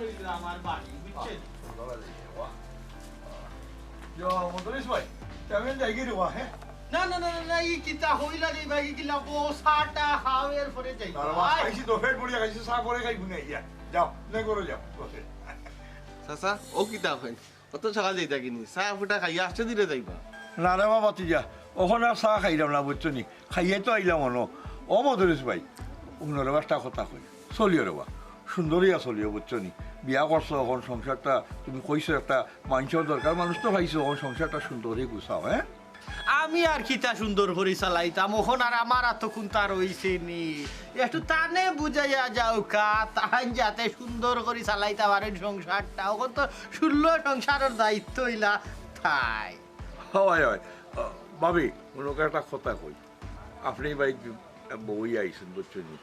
হইল আমার বাড়ি বুঝছেন Kodoris ভাই কেমন যাইগে রে ওয়া হ্যাঁ না না না না এই কিতা হইলা রে ভাই কিলা বসাটা খাওয়ার পরে যাই তার বাস খাইছি তো ফেট পড়িয়া খাইছি চা করে খাইবো না ইয়া যাও নে করো যাও চাচা ও কিতা হয় অত সকাল যাইতা কিনি চা ফুটা খাইয়া আসতে দিলে যাইবা না রে বাবা তুই যা ওখানে আর চা খাইলাম না বুঝছো নি খাইয়ে তো আইলাম অন ও Kodoris ভাই উনারে একটা কথা কই চলিও রে বা সুন্দরিয়া চলিও বুঝছো নি বিয়া করছো এখন সংসারটা তুমি কইছো একটা মানুষের দরকার মানুষ তো পাইছো এখন সংসারটা সুন্দরই গুছাও হ্যাঁ আমি আর কিতা সুন্দর করে চালাইতাম ওখন আর আমার এত কুন্তা রইছে নি একটু টানে বুঝাইয়া যাও কা তাহান যাতে সুন্দর করে চালাইতে পারেন সংসারটা ওখন তো শুনল সংসারের দায়িত্ব হইলা তাই হয় হয় ভাবি ওনাকে একটা কথা কই আপনি ভাই বই আইসেন বুঝছো নি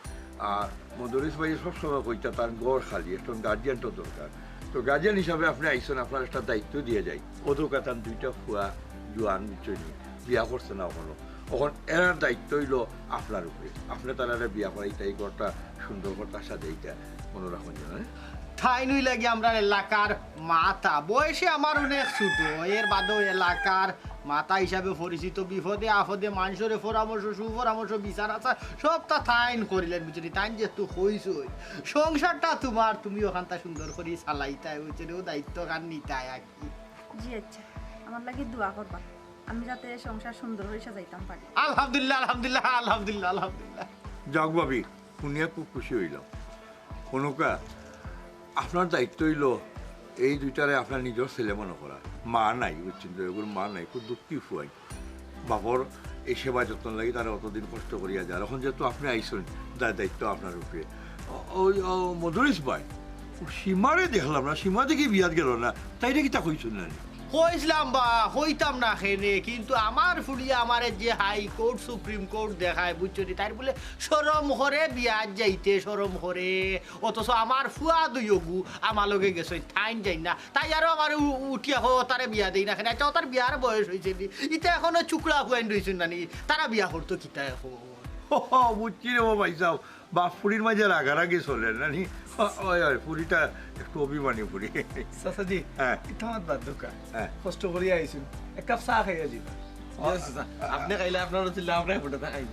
আর Kodoris ভাই সবসময় কইতা তার ঘর খালি একজন গার্জিয়ান তো দরকার তো গার্জিয়ান হিসাবে আপনি আইসেন আপনার একটা দায়িত্ব দিয়ে যাই অধুকাতান দুইটা ফুয়া জোয়ান বুঝছো নি বিয়া করছে না ওখানে ওখান এর দায়িত্ব হইলো আপনার উপরে আপনি তারা বিয়া করাইতে এই ঘরটা সুন্দর ঘরটা সাজাইটা মনে রাখুন জানেন ঠাই নই লাগে আমরা এলাকার মাতা বয়সে আমার অনেক ছোট এর বাদেও এলাকার মাতা হিসাবে পরিচিত বিপদে আপদে মানুষের পরামর্শ সুপরামর্শ বিচার আছে সবটা থাইন করিলেন বুঝলি তাইন যেহেতু হইছই সংসারটা তোমার তুমি ওখানটা সুন্দর করে চালাইতাই বুঝলি ও দায়িত্ব কার নিতাই আর কি জি আচ্ছা আমার লাগে দোয়া করবা আমি যাতে সংসার সুন্দর করে সাজাইতাম পারি আলহামদুলিল্লাহ আলহামদুলিল্লাহ আলহামদুলিল্লাহ আলহামদুলিল্লাহ যাক ভাবি শুনিয়া খুব খুশি হইলাম কোনোকা আপনার দায়িত্ব হইল এই দুইটারে আপনার নিজের ছেলে মনে করা মা নাই বুঝছেন তো এগুলো মা নাই খুব দুঃখী ফুয়াই বাপর এই সেবা যত্ন লাগি তারা অতদিন কষ্ট করিয়া যায় এখন যেহেতু আপনি আইসেন তার দায়িত্ব আপনার উপরে ওই Kodoris ভাই সীমারে দেখলাম না সীমা দেখি বিয়াত গেল না তাই দেখি তা কইছেন না কইছিলাম বা হইতাম না খেনে কিন্তু আমার ফুলিয়া আমার যে হাইকোর্ট সুপ্রিম কোর্ট দেখায় বুঝছি তাই বলে সরম করে বিয়াত যাইতে সরম করে অথচ আমার ফুয়া দুইগু আমার লগে গেছে ঠাইন যাই না তাই আরো আমার উঠিয়া হো তারে বিয়া দেই না খেনে আচ্ছা তার বিয়ার বয়স হয়েছে নি ইটা এখনো চুকলা হুয়াইন রয়েছেন না নি তারা বিয়া করতো কিতা এখন বুঝছি রে ভাই যাও বাপ ফুরির মাঝে রাগারাগি চলে না নি ফুরিটা একটু অভিমানী ফুরি চাচাজি হ্যাঁ ইতামাত বাদ দোকা হ্যাঁ কষ্ট করিয়া আইছুন এক কাপ চাহ খাইয়া যাবা আপনি খাইলে আপনার ছিল আমরা ফুটাতে খাইব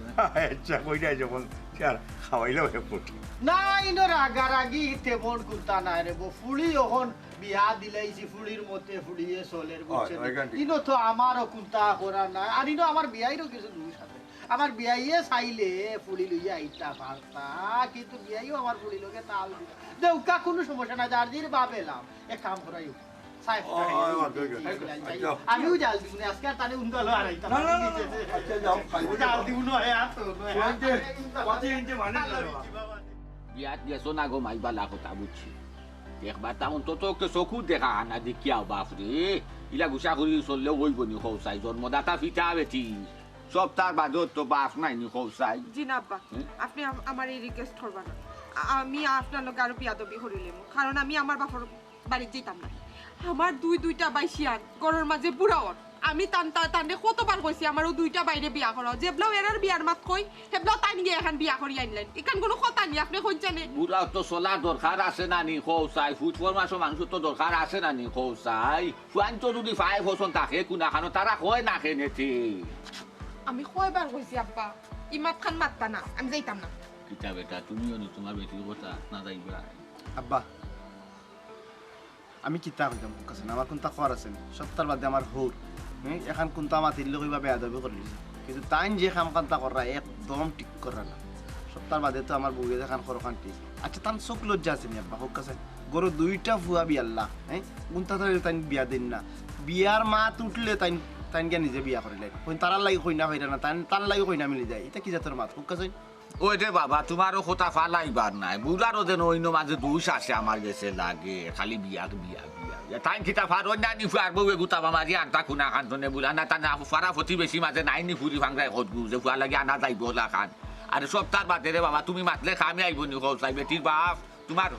আচ্ছা কই যায় যখন আর খাওয়াইলেও ফুট না ইনো রাগারাগি তেমন কুন্তা নাই রে ফুলি এখন বিয়া দিলাইছি ফুলির মধ্যে ফুলিয়ে চলের বুঝছে ইনো তো আমারও কুন্তা করা নাই আর ইনো আমার বিয়াইরও কিছু দুই সাথে আমার বিয়াইয়ে চাইলে ফুলি লইয়া আইতা পারতা কিন্তু বিয়াইও আমার ফুলি লগে তাল দিতা দেউকা কোনো সমস্যা না যার দিন বাবেলাম এক কাম করাই আমিও জাল দিব না আজকে আর তাহলে উন্দালো আর আইতা জাল দিব না বিয়াত গেছো না গো মাইবালা কথা বুঝছি একবার তেমন তো চকু দেখা আনা দেখিয়া বাপরে ইলা গুছা করি চললেও ওই বনি হৌসাই জন্মদাতা ফিটা বেটি সব তার বাদত তো বাপ নাই নি হৌসাই জি না আব্বা আপনি আমার এই রিকোয়েস্ট করবা না আমি আপনার লোক আরো বিয়াদবি করিলাম কারণ আমি আমার বাপর বাড়িতে যেতাম না আমার দুইটা বাইশিয়ান গরুর মাঝে বুড়াওর আমি তান্ডে কতবার কইছি আমারও দুইটা বাইরে বিয়া করো যেবলাও এরার বিয়ার মাত কই হেবলাও তাই নিয়ে এখন বিয়া করি আনলেন এখান কোনো কথা নি আপনি কই জানেন বুড়াও তো চলার দরকার আছে না নি হৌসাই ফুটবল মাসও মানুষ তো দরকার আছে না নি হৌসাই ফুয়ান তো যদি 5 বছর থাকে কোনা খানো তারা কয় না খেনেতে আমি কয়বার কইছি আব্বা ইমাত খান মাত্তা না আমি যাইতাম না কিতা বেটা তুমিও নি তোমার বেটির কথা না যাইবা আব্বা আমি কিতা কইতাম কাছে আমার কোনটা খবর আছে সত্তর বাদে আমার হৌর এখন কোনটা আমার তিল্লো কইবা বেয়াদবি করে দিছে কিন্তু তাইন যে কাম কান্তা করা একদম ঠিক করা না সত্তর বাদে তো আমার বউয়ে দেখান খরখান ঠিক আচ্ছা তান চোখ লজ্জা আছে নি আব্বা হোক কাছে গরু দুইটা ফুয়া বিয়াল্লা কোনটা তাইন বিয়া দিন না বিয়ার মাত উঠলে তাইন তাইনকে নিজে বিয়া করিলে তারার লাগি কইনা হইরা না তার লাগি কইনা মিলি যায় এটা কি জাতের মাত হোক কাছে ওই রে বাবা তোমারও কথা ফালাইবার নাই বুড়ারও যেন অন্য মাঝে দুষ আসে আমার গেছে লাগে খালি বিয়া বিয়া বিয়া টাইম খিতা ফার অন্যান্য ফুয়ার বউয়ে গুতাবা মাঝে আনতা খুনা খানতনে বুলা না তা না ফারা ফতি বেশি মাঝে নাইনি ফুরি ভাঙাই হত যে ফুয়া লাগে আনা যাইব ওলা খান আরে সপ্তাহ বাদে রে বাবা তুমি মাতলে খামি আইব নি চাই বেটির বাপ তোমার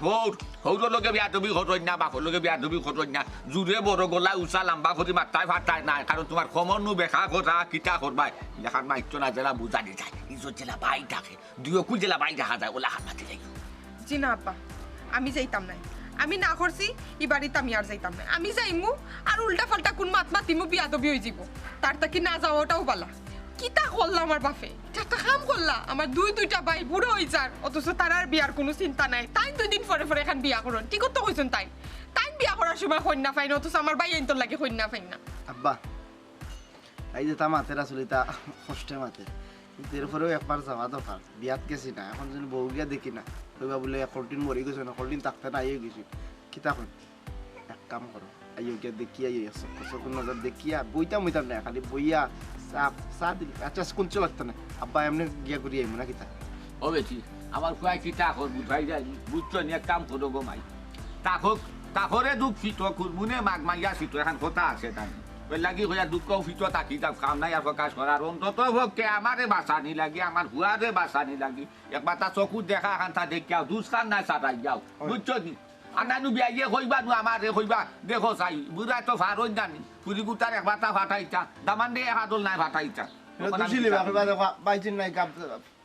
হৌর লগে বিয়া তুমি ঘটন না বাপর লগে বিয়া তুমি ঘটন না জুড়ে বড় গলা উঁচা লম্বা করি মাত্রায় ফাটায় নাই কারণ তোমার খমর বেখা কথা কিতা করবাই লেখার মাইত্য না জেলা বুঝানি যায় ইজত জেলা বাই থাকে দুই কুল জেলা বাই দেখা যায় ওলা হাত মাতি যাই জি না আব্বা আমি যাইতাম না আমি না করছি এই বাড়িতে আমি আর যাইতাম না আমি যাইমু আর উল্টা পাল্টা কোন মাত মাতিমু বিয়াদবি হয়ে যাব তার তাকি না যাওয়াটাও বালা কিতা করলা আমার বাপে একটা কাম করলা আমার দুইটা ভাই বুড়ো হয়ে যার অথচ তার আর বিয়ার কোনো চিন্তা নাই তাই 2 দিন পরে পরে এখন বিয়া করুন ঠিক তো কইছেন তাই বিয়া করার সময় কন্যা পাই না অথচ আমার ভাই এন্তর লাগে কন্যা পাই না আব্বা এই যে তা মাতের আসলে তা কষ্টে মাতের কিন্তু এরপরেও একবার যাওয়া দরকার বিয়াত গেছি না এখন যদি বউ গিয়া দেখি না কইবা বলে 14 মরে গেছে না 14 থাকতে না আইয়ে গেছি কিতা কই এক কাম করো আইও গিয়া দেখিয়া আইও সকল নজর দেখিয়া বইতাম না খালি বইয়া চা দিল আচ্ছা কোন চলতে না আব্বা এমনি গিয়া করি আইমু না কিতা ও বেটি আমার ফুয়াই কিতা কর বুঝাই যাই বুঝছো নি এক কাম করো গো মাই তাকরে দুঃখ ফিট কুরমুনে মাগ মাইয়া ফিট এখন কথা আছে তাই ওই লাগি হইয়া দুঃখ ফিট তাকি তাক কাম নাই আর কাজ করার অন্তত ভক্তে আমারে বাঁচানি লাগি আমার হুয়ারে বাঁচানি লাগি একবার তা চকু দেখা এখন তা দেখিয়া দুষ্কান না সারাই যাও বুঝছো নি আনানু বিয়াইয়ে কইবা নু আমারে কইবা দেখো চাই বুড়া তো ফারই জানি পুরি গুতার একবার তা ফাটাইতা দামান দিয়ে হাদল নাই ফাটাইতা দুশিলি বাবা বাইচিন নাই কাপ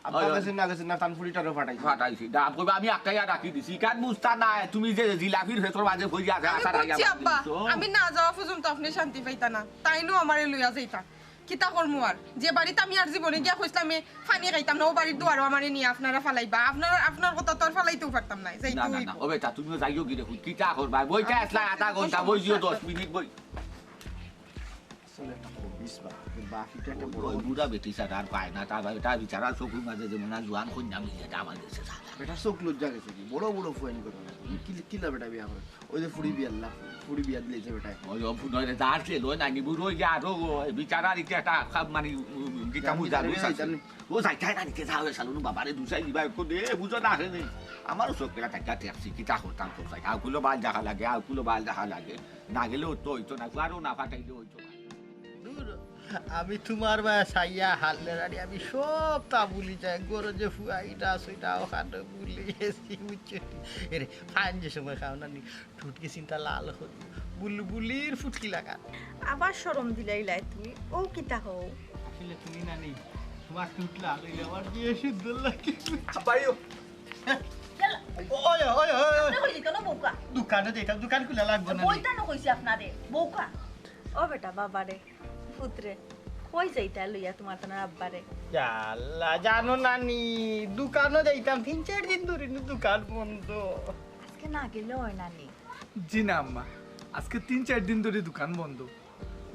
আব্বা গেছেন না টান ফুলিটারও ফাটাইছি দাম কইবা আমি আকাইয়া রাখি দিছি কান মুস্তা নাই তুমি যে জিলাফির ভেতর মাঝে কইয়া আছে আশা রাইয়া আব্বা আমি না যাওয়া পর্যন্ত আপনি শান্তি পাইতা না তাইনো আমারে লইয়া যাইতা কিতা করমু আর যে বাড়িতে আমি আর জীবনে গিয়া কইতাম আমি পানি খাইতাম না ও বাড়ির দুয়ারও আমারে নিয়ে আপনারা ফালাইবা আপনার কথা তো আর ফালাইতেও পারতাম না যাইতো না ও বেটা তুমিও যাইও কি দেখো কিতা করবা বইটা আসলা আধা ঘন্টা বইজিও 10 মিনিট বই বুড়া বেটি স্যার আর পায় না তার বিচারা চকুর মাঝে যেমন জোয়ান কন্যা মিলিয়ে আমার দেশে বেটা চোখ লজ্জা গেছে কি বড় ফুয়ানি কথা কিলা বেটা বিয়া করে ওই যে ফুড়ি বিয়া দিলেছে বেটা ওই নয় যার ছিল না বুড়ো গিয়া আরো বিচারা দিতে একটা মানে গীতা মুজা ও যাইতাই না দিতে যাওয়া সালুন বাবারে দুসাই দিবা দে বুঝো না আসেনি আমারও চোখ পেলা টাকা টেকছি কিতা করতাম তো চাই আউকুলো বাল দেখা লাগে আউকুলো বাল দেখা লাগে না গেলেও তো হইতো না আরও না ফাটাইলে হইতো না আমি তোমার সাইয়া হারলে রানি আমি সব তা ভুলি যাই গরো যে ফুয়াইটা আছে এটা ওখানে ভুলে গেছি বুঝছি এরে ফাইন যে সময় খাও না ঠুটকি চিন্তা লাল হল বুলবুলির ফুটকি লাগা আবার শরম দিলাই তুমি ও কিতা হও আসলে তুমি না নেই তোমার টুট লাল হইলে আমার যে সুন্দর লাগে আব্বাইও ওই ওই ওই কইলি কেন বউকা দোকানে যেতাম দোকান খুলে লাগবে না বইতা না কইছি আপনারে বউকা ও বেটা বাবারে পুত্রে কই যাইতা লইয়া তোমার তানার আব্বারে আল্লাহ জানো নানি দোকানও যাইতাম 3-4 দিন ধরে দোকান বন্ধ আজকে না গেলে হয় নানি জি না আম্মা আজকে 3-4 দিন ধরে দোকান বন্ধ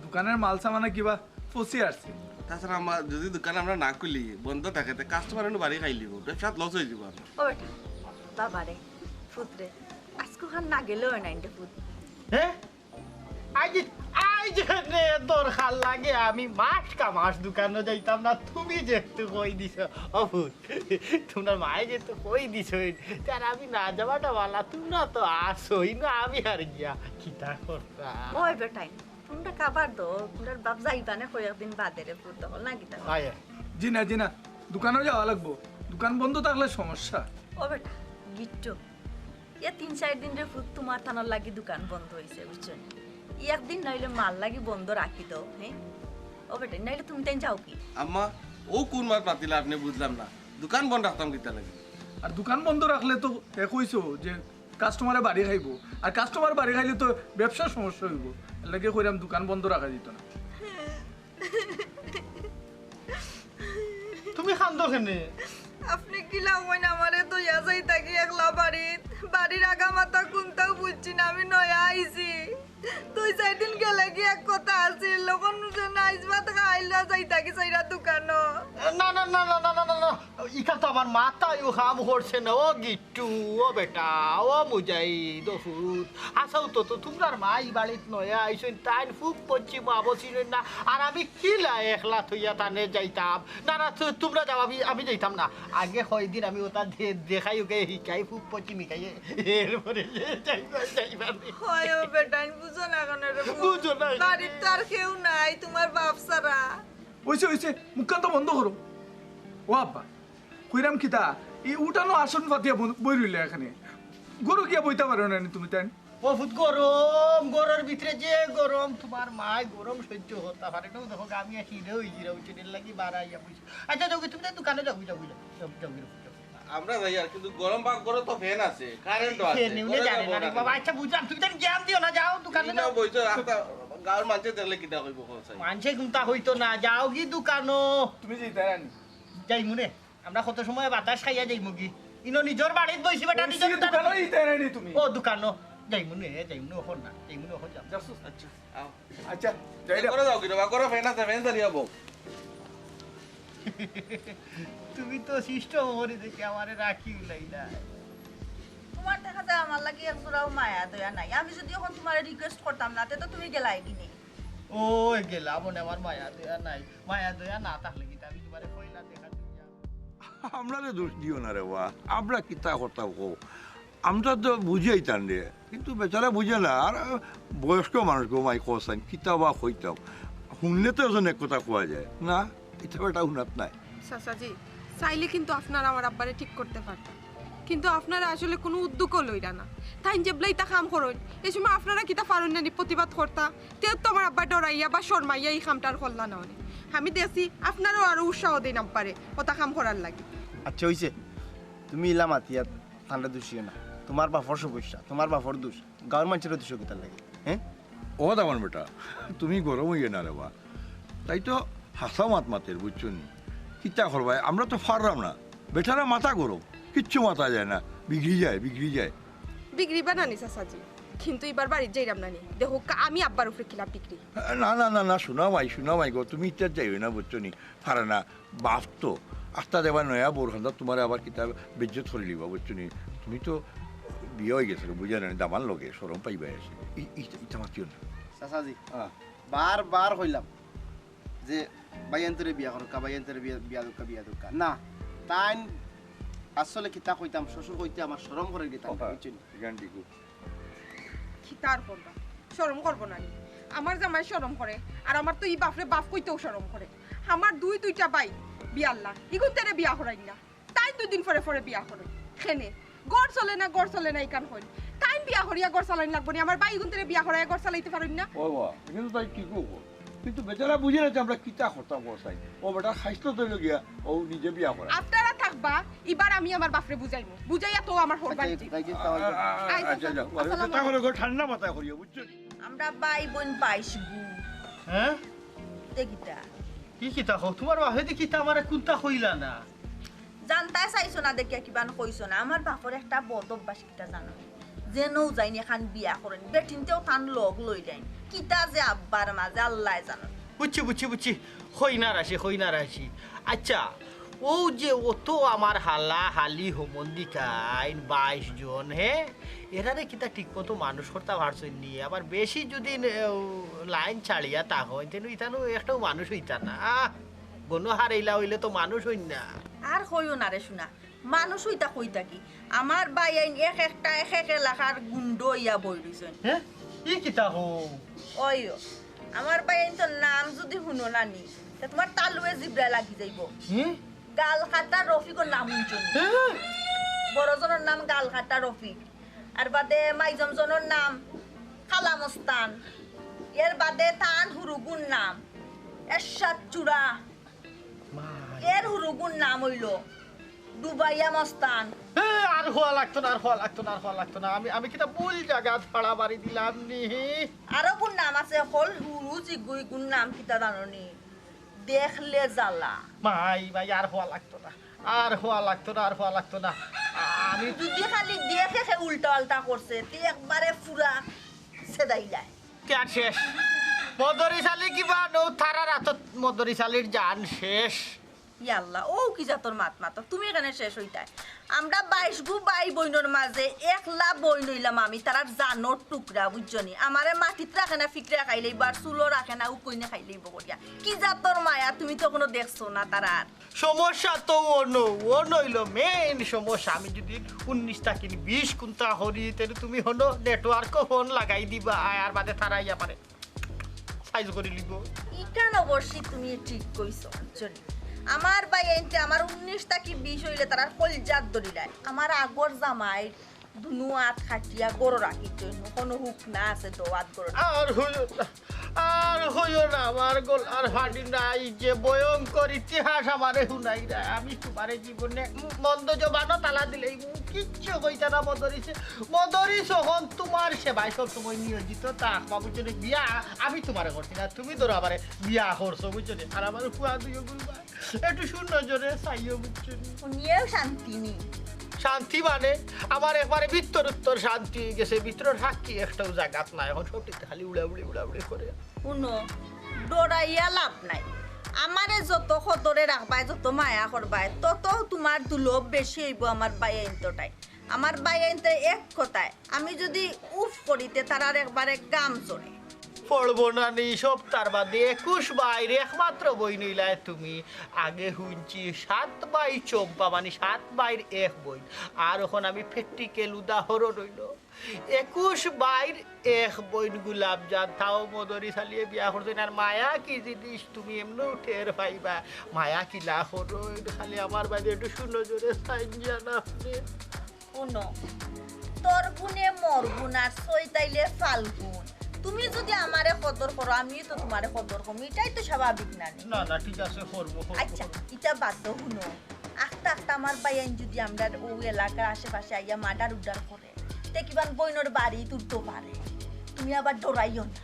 দোকানের মাল সামানা কিবা ফসি আসছে তাছাড়া আমার যদি দোকান আমরা না খুলি বন্ধ থাকে তো কাস্টমার বাড়ি খাই লিব ব্যবসাত লস হয়ে যাব ও বেটা বাবারে পুত্রে আজকে হান না গেলে হয় নাইনটা পুত হ্যাঁ আজ রে দরকার লাগে আমি মাস দোকানে যাইতাম না তুমি যেহেতু কই দিছ অভূত তোমার মায়ে যেহেতু কই দিছ তার আমি না যাওয়াটা বলা তোমরা তো আসোই না আমি আর গিয়া কিতা করতাম ওই বেটাই তোমরা কাবার দো তোমরা বাপ যাইবা না কয়েকদিন বাদে রে পুত হল না কিতা আয় জি না দোকানেও যাওয়া লাগবো দোকান বন্ধ থাকলে সমস্যা ও বেটা গিট্টু এ 3-4 দিন রে পুত তোমার থানার লাগি দোকান বন্ধ হইছে বুঝছো একদিন নইলে মাল লাগি বন্ধ রাখি দাও হ্যাঁ ও বেটা নাইলে তুমি তাই যাও কি আম্মা ও কোন মাছ পাতিলা আপনি বুঝলাম না দোকান বন্ধ রাখতাম কিতা লাগে আর দোকান বন্ধ রাখলে তো কইছো যে কাস্টমারে বাড়ি খাইবো আর কাস্টমার বাড়ি খাইলে তো ব্যবসার সমস্যা হইব এর লাগে কইরাম দোকান বন্ধ রাখা যেত না তুমি খান্দো কেনে আপনি কি লাগাই না আমারে তো ইয়া যাই থাকি একলা বাড়ির আগা মাথা কোনটাও বুঝছি না আমি নয়া আইছি 2-4 দিন গেলে কি এক কথা আছিল লোকন নাইজবা খাইলা যাই থাকি সাইরা দোকানো না ইকা তো আমার মাথায় খাম করছে না ও গিট্টু ও বেটা ও মুজাই দফুত আসাও তো তোমরার মাই বাড়িত নয়া আইসেন তাই ফুক পশ্চিম আবছিল না আর আমি কিলা একলা থইয়া তানে যাইতাম না তোমরা যাও আমি যাইতাম না আগে কয়দিন আমি ওটা দেখাই ওকে শিকাই ফুক পশ্চিম শিকাই এরপরে যাইবা হয় ও বেটা বুঝো না কেন রে বুঝো না বাড়ির তো আর কেউ নাই তোমার বাপ সারা হইছে মুখখান তো বন্ধ করো ও আব্বা কইরাম কিতা এই উঠানো আসন পাতিয়া বই রইলে এখানে গরু গিয়া বইতে পারো না তুমি তাই বহুত গরমের ভিতরে যে গরম তোমার মায় গরম সহ্য হতে পারে না দেখো আমি হিরে হই জিরা উচিনের লাগি বাড়াইয়া বুঝছি আচ্ছা যাও তুমি দোকানে যাও আমরা যাই আর কিন্তু গরম পাক করে তো ফ্যান আছে কারেন্টও আছে নিউনে জানে না রে বাবা আচ্ছা বুঝলাম তুমি তো জ্ঞান দিও না যাও দোকানে না যাও বইতো একটা গাঁর মানুষ দেখলে কিটা কইব কোন চাই মানছে গুনতা হইতো না যাও কি দোকানো তুমি যে তারানি যাই মুনে আমরা কত সময় বাতাস খাইয়া যাই মুগি ইনো নিজর বাড়িত বইছি বেটা নিজর দোকানই তারানি তুমি ও দোকানো যাই মুনে ওখন না যাই মুনে ওখন যাও যাচ্ছ আচ্ছা আও আচ্ছা যাই করে যাও কি বাবা করে ফ্যান আছে ফ্যান চালিয়ে যাবো তুমি তো শিষ্ট মরি দেখে আমারে রাখি লাইলা তোমার দেখা যায় আমার লাগে একজোড়াও মায়া দয়া নাই আমি যদি এখন তোমার রিকোয়েস্ট করতাম না তে তো তুমি গেলাই কিনে ও গেলা মনে আমার মায়া দয়া নাই মায়া দয়া না থাকলে কি আমি তোমারে কইলা দেখা দিয়া আমরা দোষ দিও না রে বা আমরা কিতা করতা কো আমরা তো বুঝাই টান রে কিন্তু বেচারা বুঝে না আর বয়স্ক মানুষ গো মাই কোসান কিতা বা কইতাম শুনলে তো এজন এক কথা কোয়া যায় না এটা বেটা শুনাত নাই চাচাজি চাইলে কিন্তু আপনারা আমার আব্বারে ঠিক করতে পারতেন কিন্তু আপনারা আসলে কোনো উদ্যোগও লইরা না তাই যে ব্লাইতা কাম করুন এই সময় আপনারা কিতা পারেন না প্রতিবাদ করতা তেও তো আমার আব্বা ডরাইয়া বা শর্মাইয়া এই কামটার করলা না অনেক আমি দেখছি আপনারাও আরো উৎসাহ দিন আব্বারে ওটা কাম করার লাগে আচ্ছা হইছে তুমি ইলা মাতিয়া ঠান্ডা দোষিও না তোমার বাপর সমস্যা তোমার বাপর দোষ গাঁর মানুষের দোষ কিতার লাগে হ্যাঁ ও দামান বেটা তুমি গরম হইয়ে না রে বা তাই তো হাসা মাত মাতের বুঝছো নি কিতা করবাই আমরা তো পারলাম না বেটারা মাথা গরম কিচ্ছু মাথা যায় না বিগড়ি যায় বিক্রি বানানি চাচাজি কিন্তু এবার বাড়ির যাইরাম নানি দেখো আমি আব্বার উপরে কিলা বিক্রি না শোনা মাই গো তুমি ইত্যাদ যাইবে না বুঝছো নি পারে না বাপ তো আস্তা দেবার নয়া বোরখানটা তোমার আবার কিতাব বেজ্জত করে লিবা বুঝছো নি তুমি তো বিয়ে হয়ে গেছিল বুঝা না দামান লগে সরম পাইবা আছে ইটা মাতিও না চাচাজি বারবার কইলাম যে বাইয়ান্তরে বিয়া করকা বাইয়ান্তরে বিয়া দোকা না তাই আসলে কিতা কইতাম শ্বশুর কইতে আমার শরম করে দিতাম বুঝছেন গান্ডিকু খিতার করবা শরম করবো না আমার জামাই শরম করে আর আমার তো এই বাপরে বাপ কইতেও শরম করে আমার দুইটা ভাই বিয়াল্লা ইগুন তেরে বিয়া করাই না তাই 2 দিন পরে বিয়া করে খেনে গড় চলে না ইকান হইল তাই বিয়া করিয়া গড় চালাইন লাগবো না আমার ভাই ইগুন তেরে বিয়া করাইয়া গড় চালাইতে পারেন না ও বাবা কিন্তু তাই কি করবো কিন্তু বেচারা বুঝে না যে আমরা কিতা করতাম বসাই ও বেটা খাইতো তো গিয়া ও নিজে বিয়া করে আপনারা থাকবা এবার আমি আমার বাপরে বুঝাইয়া তো আমার হোর বাড়ি আচ্ছা যাও তা করে ঠান্ডা মাথা করিয়া বুঝছো আমরা ভাই বোন 22 গু হ্যাঁ দেখিতা কি কিতা হো তোমার বাহে দি কিতা আমারে কুনতা কইলা না জানতা চাইছো না দেখিয়া কিবান কইছো না আমার বাপর একটা বদ অভ্যাস কিটা জানো যেনও যাইনি খান বিয়া করেন বেটিনতেও খান লগ লই যাইন কিতা যে আব্বার মাঝে আল্লাহ জানো বুঝছি হই না রাশি আচ্ছা ও যে ও তো আমার হালি হোমন্দিকাইন 22 জন হে এরারে কিতা ঠিক মতো মানুষ করতে পারছই নি আবার বেশি যদি লাইন ছাড়িয়া তা হয় তেন ইতানো একটাও মানুষ হইতা না বনো হারাইলা হইলে তো মানুষ হই না আর হইও না রে শোনা মানুষ হইতা কইতা কি আমার ভাই আইন এক এলাকার গুন্ড ইয়া বই রইছেন হ্যাঁ ই কিতা হো ওইও আমার ভাই আইন তো নাম যদি শুনো না নি তা তোমার তালুয়ে জিব্রা লাগি যাইব গাল খাটা রফিকর নাম শুনছো বড়জনের নাম গাল খাটা রফিক আর বাদে মাইজমজনের নাম খালামস্তান এর বাদে তান হুরুগুন নাম এরশাদ চূড়া এর হুরুগুন নাম হইল দুবাইয়া মস্তান আর হওয়া লাগতো না আমি কিতা ভুল জায়গা ভাড়া বাড়ি দিলাম নি আরো গুণ নাম আছে হল হুরু জিগুই গুণ নাম কিতা জাননি দেখলে জ্বালা ভাই আর হওয়া লাগতো না আমি যদি খালি দেখে উল্টা পাল্টা করছে তে একবারে পুরা সেদাইলাই কে শেষ মদরিশালি কিবা নৌ থারার হাতত মদরিশালির জান শেষ ইয়াল্লা ও কি জাতর মাত তুমি এখানে শেষ হইতাই আমরা 22 গু ভাই বোনের মাঝে একলা বই নইলাম আমি তারার জানোর টুকরা বুঝছনি আমারে মাটিত রাখে না ফিকরে খাইলেই বার চুলো রাখে না উকইনে খাইলেই বগরিয়া কি জাতর মায়া তুমি তো কোনো দেখছো না তারার সমস্যা তো ও নইল মেইন সমস্যা আমি যদি 19 টাকি 20 কুন্তা হরি তাহলে তুমি হলো নেটওয়ার্ক ফোন লাগাই দিবা আর বাদে তারাইয়া পারে সাইজ করে লিব ইকান অবশ্যই তুমি ঠিক কইছো বুঝছনি আমার ভাই এনতে আমার 19 টাকি 20 হইলে তারার কলজাত দরিলাই আমার আগর জামাই দুনু আত খাটিয়া গরো রাখি জন্য কোনো হুক না আছে তো আত গরো আর আর হইও না আমার গলার ফাটি নাই যে ভয়ঙ্কর ইতিহাস আমারে শুনাই নাই আমি তোমারে জীবনে মন্দ জবানো তালা দিলে কিচ্ছু কইতা না মদরিস হন তোমার সেবায় সব সময় নিয়োজিত থাকবা বুঝছো বিয়া আমি তোমারে করছি না তুমি ধরো আমারে বিয়া করছো বুঝছো আর আমার ফুয়া দুইও গুলবা একটু শূন্য জোরে চাইও বুঝছো নিয়েও শান্তি নেই শান্তি মানে আমার একবারে ভিতর উত্তর শান্তি হয়ে গেছে ভিতর থাকি একটাও জায়গাত নাই এখন সবটিতে খালি উড়াউড়ি করে শুনো ডরাইয়া লাভ নাই আমারে যত সতরে রাখবাই যত মায়া করবাই তত তোমার দুলভ বেশি হইব আমার বাইনটাই আমার বাইনতে এক কথায় আমি যদি উফ করিতে তারার একবারে গাম চড়ে পড়বো না নি সব তার বাদে 21 বাইরে একমাত্র বই নইলায় তুমি আগে শুনছি 7 বাই চম্পা মানে 7 বাইর এক বই আর এখন আমি প্র্যাকটিক্যাল উদাহরণ হইল 21 বাইর এক বই গুলাব জান তাও মদরি চালিয়ে বিয়া করছেন আর মায়া কি জিনিস তুমি এমনি টের পাইবা মায়া কি না হলো খালি আমার বাদে একটু শুনো জোরে সাইন জানা শুনো তোর গুণে মোর গুণ আর সইতাইলে ফাল্গুন তুমি যদি আমারে কদর করো আমি তো তোমারে কদর করবো এটাই তো স্বাভাবিক না না ঠিক আছে করবো আচ্ছা এটা বাদ দাও শুনো আখটা আমার বাইন যদি আমরা ওই এলাকার আশেপাশে আইয়া মার্ডার উডার করে তে কিবান বইনোর বাড়ি তুলতে পারে তুমি আবার ডরাইও না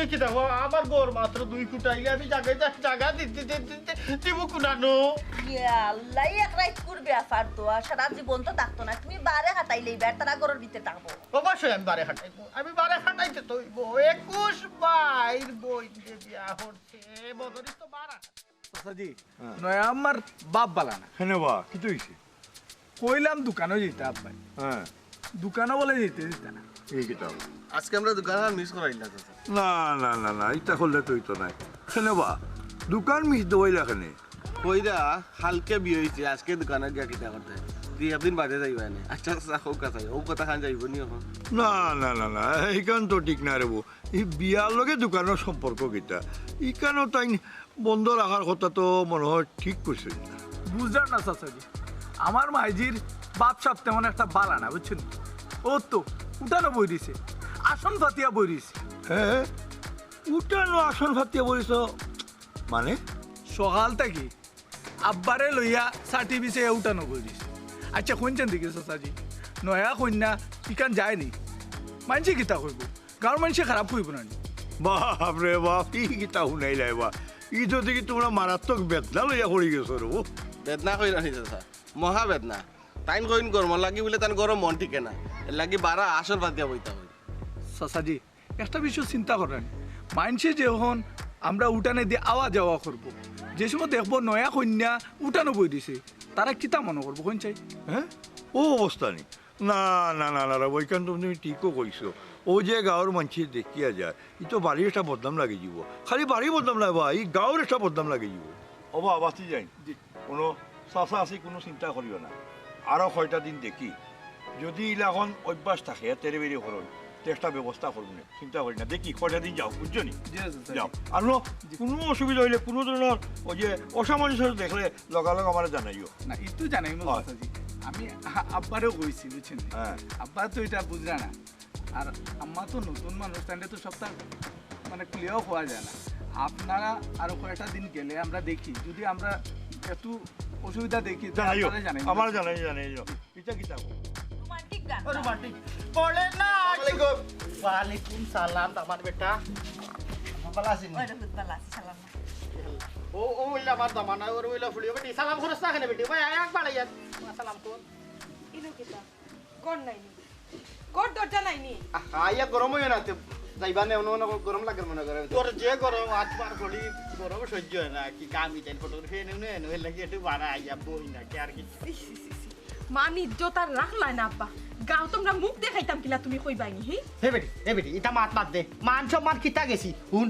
কি দেখো আমার গোর মাত্র 2 ফুটাইলে আমি জায়গা দিতে দিব কুনানো আল্লাহ এক রাইট করবে আফার তো আর সারা জীবন তো থাকতো না তুমি বারে হাঁটাইলে এবার তারা ঘরের ভিতরে থাকবো অবশ্যই আমি বারে হাঁটাইতে তো 21 বাইর বই দিয়ে বিয়া হচ্ছে বদরিস তো বারা চাচাজি নয় আমার বাপ বালা না হ্যাঁ বা কি তো হইছে কইলাম দোকানও যেতে আব্বাই হ্যাঁ দোকানও বলে যেতে না এই কিতাব আজকে আমরা দোকান আর মিস করাইলা চাচা না ইটা করলে তুই তো নাই হ্যাঁ বা দোকান মিস দইলা খানে কইরা হালকে বিয়ে হয়েছে আজকে দোকানে গিয়া কিতা করতে দুই একদিন বাদে যাইবা এনে আচ্ছা চাচা হোক কথা ও কথা খান যাইব নি এখন না এইখান তো ঠিক না রেবো এই বিয়ার লগে দোকানের সম্পর্ক কিতা ইখানো তাই বন্ধ রাখার কথা তো মনে হয় ঠিক করছে না বুঝলাম না চাচাজি আমার মাইজির বাপ সাপ তেমন একটা বালা না বুঝছেন ও তো উঠানো বই দিছে আসন ফাতিয়া বই দিছে হ্যাঁ উঠানো আসন ফাটিয়া বলিস মানে সকাল থেকে আব্বারে লইয়া ষাটি বিছে উঠানো বই দিছে আচ্ছা শুনছেন দেখি চাচাজি নয়া কন্যা ইকান যায়নি মানছি গীতা কইব গাঁৱৰ মানুষে খারাপ কইব না বাপ রে বাপ ই কিতা শুনাই লাইবা ই তো দেখি তোমরা মারাত্মক বেদনা লইয়া পড়ি গেছো রে বেদনা কইরা নি চাচা মহা বেদনা তাইন কইন গরম লাগি বলে তান গরম মন ঠিকে না এর লাগি বারা আসল বাদ দিয়া বইতা হই চাচাজি একটা বিষয় চিন্তা করেন মানুষে যখন আমরা উঠানে দিয়ে আওয়া যাওয়া করব যে সময় দেখবো নয়া কন্যা উঠানো বই দিছে তারা কিতা মনে করবো কোন চাই হ্যাঁ ও অবস্থা নেই না রে বইখান তুমি ঠিকও কইছো ও যে গাঁৱৰ মানুষে দেখিয়া যায় ই তো বাড়ির একটা বদনাম লাগি যাব খালি বাড়ি বদনাম লাগবা ই গাঁৱৰ একটা বদনাম লাগি যাব অবা বাঁচি যাই কোনো চাচা আছে কোনো চিন্তা করিও না আরো 6টা দিন দেখি যদি ইলাখন অভ্যাস থাকে তেরে বেরিয়ে করুন একটা ব্যবস্থা করুন চিন্তা করি না দেখি 6টা দিন যাও বুঝছো নি যাও আর কোনো অসুবিধা হইলে কোনো ধরনের ওই যে অসামঞ্জস্য দেখলে লগালগ আমার জানাইও না একটু জানাই চাচাজি আমি আব্বারেও কইছি বুঝছেন আব্বা তো এটা বুঝলা না আর আম্মা তো নতুন মানুষ তাহলে তো সবটা মানে ক্লিয়ার হওয়া যায় না আপনারা আরো কয়েকটা দিন গেলে আমরা দেখি যদি আমরা একটু অসুবিধা দেখি জানাইও জানাই আমার জানাইও এটা কি থাকো রোমান্টিক গান রোমান্টিক পড়ে না ওয়ালাইকুম সালাম আমার বেটা ভালো আছেন ওই রকম ভালো আছে সালাম ও ওইলা আমার দামানা ওর ওইলা ফুলিও বেটি সালাম করছ না কেন বেটি ভাই এক বাড়াইয়া সালাম কর ইনো কিতা গড় নাইনি গড় দরজা নাইনি আইয়া গরম হয়ে না যাইবা নে অন্য গরম লাগে মনে করে তোর যে গরম আজ বার করি গরম সহ্য হয় না কি কামি তাই ফটোগ্রাফি এনে এনে লাগি একটু বাড়া আইয়া বই না কি আর কি মান ইজ্জত আর রাখলাই না আব্বা গাঁও তোমরা মুখ দেখাইতাম কিলা তুমি কইবাইনি হি হে বেটি এটা মাত দে মান সম্মান কিতা গেছি হুন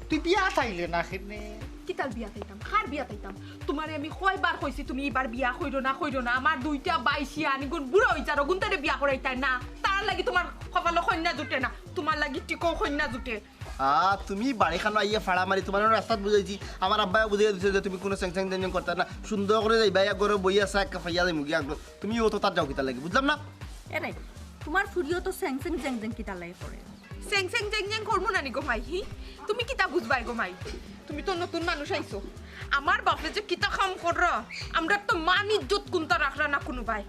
তুই বিয়া চাইলে না খেনে কিতাল বিয়া তাইতাম খার বিয়া তাইতাম তোমারে আমি কয়বার কইছি তুমি এবার বিয়া কইরো না আমার দুইটা বাইশিয়া আনি গুণ বুড়ো হই যারো গুণ তারে বিয়া করাইতাই না তার লাগি তোমার কপালে কন্যা জুটে না তোমার লাগি টিকো কন্যা জুটে তুমি বাড়িখানো আইয়া ফাড়া মারি তোমার রাস্তাত বুঝাইছি আমার আব্বাই বুঝাই দিছে যে তুমি কোনো স্যাংস্যাং টেনশন করতে না সুন্দর করে যাইবা এক ঘরে বইয়া চা একটা ফাইয়া যাই মুগি আগলো তুমি ও তো তার যাও কিতা লাগে বুঝলাম না এ নাই তোমার ফুরিও তো স্যাংস্যাং জ্যাং জ্যাং কিতা লাগে করে সেং সেং জেং জেং করবো নানি গো মাই হি তুমি কিতা বুঝবাই গো মাই তুমি তো নতুন মানুষ আইছো আমার বাপে যে কিতা কাম কর আমরা তো মান ইজ্জত কোনটা রাখরা না কোনো ভাই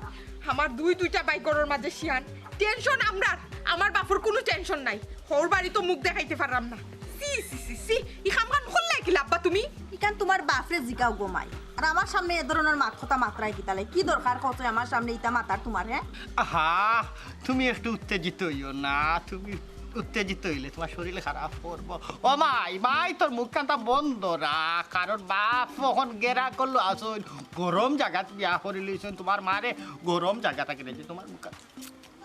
আমার দুইটা বাই করার মাঝে শিয়ান টেনশন আমরা আমার বাপর কোনো টেনশন নাই হোর বাড়ি তো মুখ দেখাইতে পারলাম না সি সি সি সি ই কাম কাম করলে কি লাভবা তুমি ইকান তোমার বাপরে জিগাও গোমাই আর আমার সামনে এ ধরনের কথা মাত্রায় কি তালে কি দরকার কত আমার সামনে ইটা মাতার তোমার হ্যাঁ আহা তুমি একটু উত্তেজিত হইও না তুমি উত্তেজিত হইলে তোমার শরীরে খারাপ করবো ও মাই তোর মুখ কান্তা বন্ধ রাখ কারণ বাপ কখন গেরা করলো আসুন গরম জায়গাত বিয়া করে লইছেন তোমার মারে গরম জায়গাটা কিনেছে তোমার মুখ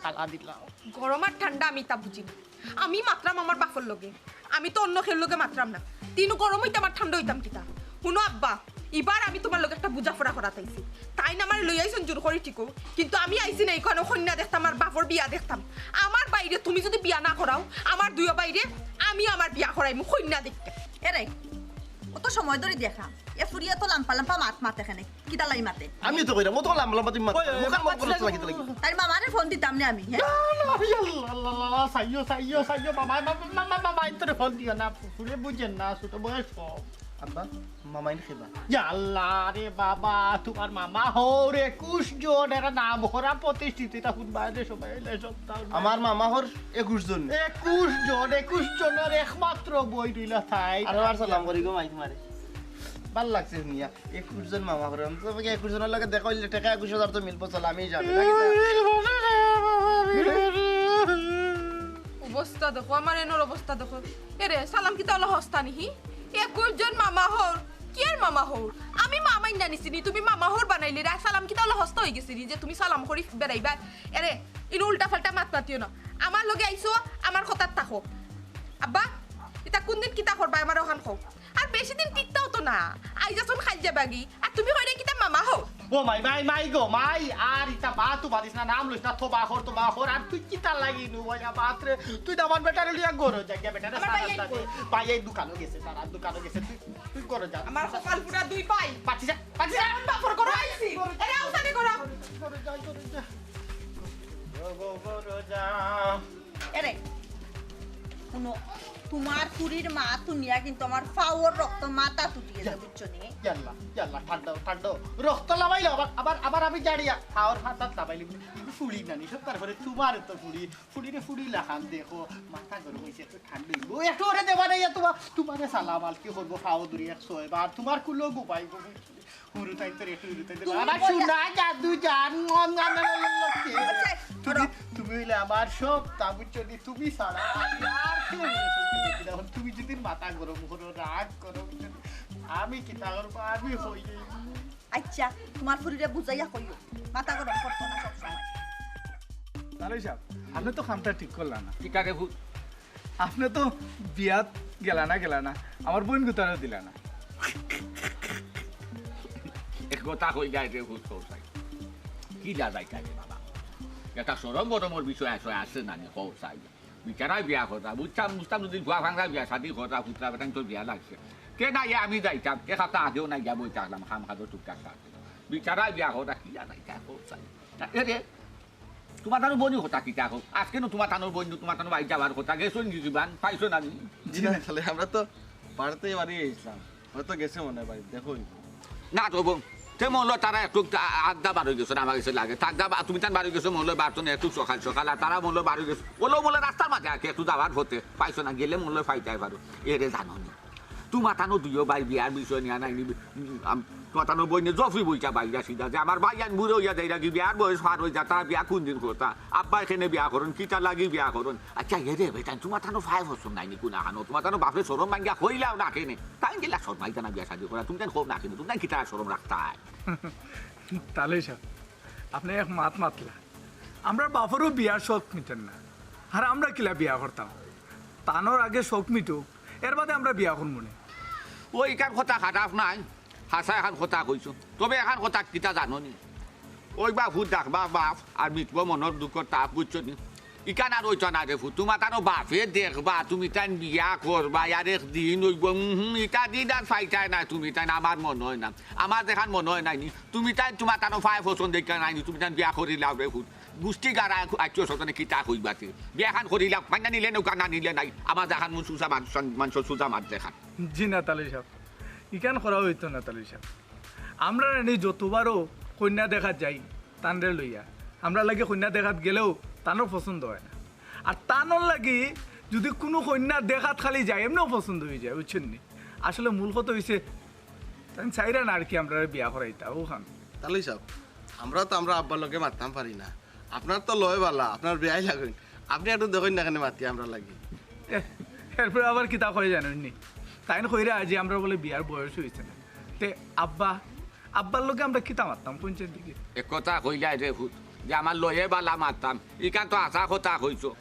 তালা দিলাম গরম আর ঠান্ডা আমি তা বুঝি না আমি মাত্রাম আমার বাপর লগে আমি তো অন্য খেল লগে মাত্রাম না তিনও গরম হইতাম আর ঠান্ডা হইতাম কিতা শুনো আব্বা এবার আমি তোমার লগে একটা বুঝাফড়া করাতাইছি তাই না আমার লই আইছন জোর করে ঠিকও কিন্তু আমি আইছি না এখানে কন্যা দেখতাম আর বাপর বিয়া দেখতাম আমার বাইরে তুমি যদি বিয়া না করাও আমার দুইও বাইরে আমি আমার বিয়া করাইমু কন্যা দেখতে এরে অত সময় ধরে দেখা এ ফুরিয়া তো লাম্পা লাম্পা মাত এখানে কিতা লাই মাতে আমি তো কইরা মতো লাম লাম তুমি মুখান মুখ করছ লাগি তো লাগি তাই মামারে ফোন দিতাম না আমি হ্যাঁ সাইয়ো বাবা তোর ফোন দিও না ফুলে বুঝেন না ছোট বয়স কম আব্বা মামাইন খেবা আল্লাহ রে বাবা তোমার মামা হর 21 জন এরা নাম করা প্রতিষ্ঠিত এটা বাইরে সবাই এলে সপ্তাহ আমার মামা হর 21 জন 21 জনের একমাত্র বই দিলা থাই আর আর সালাম করি গো মাই তোমারে ভাল লাগছে মিয়া 21 জন মামা হর আমি তো 21 জনের লাগে দেখা হইলে টাকা 21000 তো মিলবো চল আমি যাবে অবস্থা দেখো আমার এনোর অবস্থা দেখো এরে সালাম কি তাহলে হস্তা নিহি 21 জন মামা হর কি আর মামা হর আমি মামাই জানিছি নি তুমি মামা হর বানাইলে রা সালাম কি তাহলে হস্তা হই গেছি যে তুমি সালাম করি বেড়াইবা এরে ইনো উল্টা ফাল্টা মাত মাতিও না আমার লগে আইছো আমার কথাত থাকো আব্বা এটা কোন দিন কিতা করবা আমার ওখান খাও আর বেশি দিন টিকতাও তো না আইজাছন খাই যাবাগি আর তুমি কইরে কিতা মামা হও ও মাই গো মাই আর ইতা বা তু বাদিস না নাম লইস না তো বাহর আর তুই কিতা লাগি নু ওয়া বাতরে তুই দামান বেটারে লিয়া গরো জায়গা বেটারে সারা পাই এই দোকানে গেছে সারা দোকানে গেছে তুই গরো যা আমার কপাল পুরা দুই পাই পাচ্ছি যা এখন বাপর করো আইছি এরে আউসানি করো গরো যা গরো যা এরে শুনো তোমার পুরীর মা তুনিয়া কিন্তু আমার পাওয়ার রক্ত মাথা তুটিয়েছে বুঝছো নি ইয়াল্লা ঠান্ডা রক্ত লাগাইলো আবার আমি জাড়িয়া খাওয়ার হাত লাগাইলি ফুড়ি নানি সব তারপরে তোমার তো ফুড়ি লাখান দেখো মাথা গরম হয়েছে একটু ঠান্ডা একটু ওরে দেবা নাই তোমারে সালাম আর কি করবো খাও দূরে 100 এবার তোমার কুলো গোপাই গো হুরুতাই তো একটু হুরুতাই দিল আমার শুনা জাদু জান তুমি হইলে আমার সব তাবুচনি তুমি সারা আর তুমি যদি মাথা গরম করো রাগ করো আমি কি তা করবো আমি হই আচ্ছা তোমার ফুরিরে বুঝাইয়া কইও মাথা গরম করতো না সব সময় তাহলে সাহেব আপনি তো কামটা ঠিক করলেন না ঠিক আছে ভূত আপনি তো বিয়াত গেলা না আমার বোন গুতারও দিলা না এক কথা কই যায় রে ভূত কৌশাই কি যা যায় কাজে বাবা এটা সরম গরমের বিষয় আছে না নি কৌশাই বিচারাই বিয়া কথা বুঝতাম যদি ভুয়া ভাঙা বিয়া শাদি কথা পুত্রা বেটান তোর বিয়া লাগছে কে না আমি যাইতাম এক সপ্তাহ আগেও না গিয়া বই থাকলাম খাম খাদো টুকটাক সাথে বিচারাই বিয়া কথা কি যা যায় কৌশাই এরে তোমার তানো বনি কথা কি দেখো আজকে না তোমার তানোর বন্ধু তোমার তানো বাড়ি যাবার কথা গেছো নি জীবান পাইছো না জি না খালি আমরা তো পারতেই বাড়ি এসলাম হয়তো গেছে মনে হয় বাড়ি দেখো না তো বোন সে মহল তারা একটু আড্ডা বার হয়ে গেছে আমার কাছে লাগে থাকদা তুমি তান বাড়ি গেছো মহল বাড়তো একটু সকাল আর তারা মহল বাড়ি গেছে ওলো বলে রাস্তার মাঝে আগে একটু যাবার হতে পাইছো না গেলে মহল ফাইটাই পারো এরে জানো নি তোমার তানো দুইও বাই বিয়ার বিষয় নিয়ে নাই তোমার তানো বই নিয়ে জফরি বইটা বাইরা সিধা যে আমার ভাই বুড়ো হইয়া যাই রাখি বিয়ার বয়স পার হয়ে যা তারা বিয়া কোন দিন করতা আব্বা এখানে বিয়া করুন কিটা লাগি বিয়া করুন আচ্ছা এরে বেটান তোমার তানো 5 বছর নাইনি কোন আনো তোমার তানো বাপে সরম ভাঙ্গিয়া হইলাও না কেনে তাই গেলা সর ভাই জানা বিয়া শাদি করা তুমি তান খুব না কেনে তুমি কিটা সরম রাখতা তাহলে সাহেব আপনি এক মাতলা আমরা বাপরও বিয়ার শখ মিটেন না আর আমরা কিলা বিয়া করতাম তানোর আগে শখ মিটুক এর বাদে আমরা বিয়া করবো না ওই কার কথা খারাপ নাই হাসা এখন কথা কইছো তবে এখন কথা কিতা জানো নি ওই বা ভূত ডাকবা বাপ আর মিটব মনের দুঃখর তাপ বুঝছো নি ইকান আর ওইটা না রে ভূত তোমার তানো বাপে দেখবা তুমি তাই বিয়া করবা আর একদিন ওইব ইটা দিন আর ফাইটাই নাই তুমি তাই আমার মনে হয় না আমার দেখান মনে হয় নাইনি তুমি তাই তোমার তানো 5 বছর দেখা নাইনি তুমি তাই বিয়া করিলাও রে ভূত গোষ্ঠী গাড়া আত্মীয় স্বজনে কিতা কইবাতে বিয়াখান করিলা মাইনা নিলে নৌকা না নিলে নাই আমার দেখান মন সুজা মানুষ সুজা মাত দেখান জি নেতালি সাহেব ইকান করা হইতো নেতালি সাহেব আমরা নি যতবারও কন্যা দেখা যাই তানরে লইয়া আমরা লাগে কন্যা দেখাত গেলেও তানোর পছন্দ হয় না আর তানোর লাগি যদি কোনো কন্যা দেখাত খালি যায় এমনিও পছন্দ হয়ে যায় বুঝছেন নি আসলে মূল কথা হয়েছে তাই চাইরা না আর কি আমরা বিয়া করাইতা ওখান তাহলে সব আমরা তো আমরা আব্বার লোকে মারতাম পারি না আপনার তো লয় বালা আপনার বিয়াই লাগুন আপনি একটু দেখুন না কেন মাতি আমরা লাগি এরপরে আবার কিতা করে জানেন নি তাই না কইরা আজি আমরা বলে বিয়ার বয়স হয়েছে না তে আব্বার লোকে আমরা কিতা মারতাম পঞ্চায়েত দিকে এক কথা কইলা রে ভূত যে আমার লয়ে বালা মারতাম ইকান তো আশা কথা কইছো